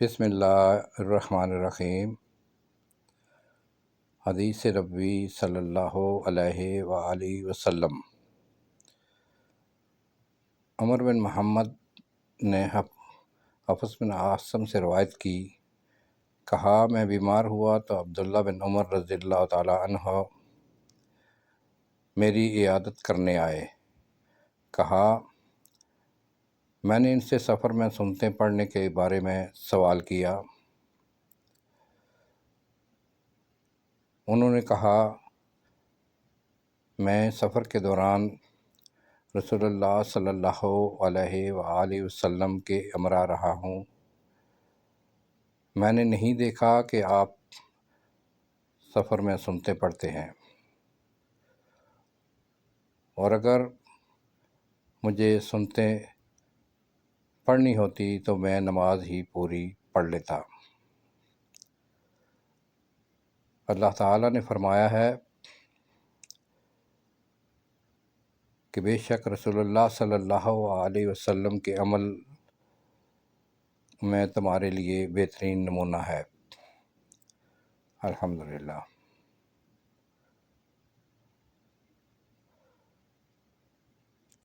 بسم اللہ الرحمن الرحیم۔ حدیث نبوی صلی اللہ علیہ وآلہ وسلم۔ عمر بن محمد نے حفص بن عاصم سے روایت کی، کہا میں بیمار ہوا تو عبداللہ بن عمر رضی اللہ تعالیٰ عنہ میری عیادت کرنے آئے۔ کہا میں نے ان سے سفر میں سنتیں پڑھنے کے بارے میں سوال کیا۔ انہوں نے کہا میں سفر کے دوران رسول اللہ صلی اللہ علیہ وآلہ وسلم کے ہمراہ رہا ہوں، میں نے نہیں دیکھا کہ آپ سفر میں سنتیں پڑھتے ہیں، اور اگر مجھے سنتیں پڑھنی ہوتی تو میں نماز ہی پوری پڑھ لیتا۔ اللہ تعالیٰ نے فرمایا ہے کہ بے شک رسول اللہ صلی اللہ علیہ وسلم کے عمل میں تمہارے لیے بہترین نمونہ ہے۔ الحمدللہ۔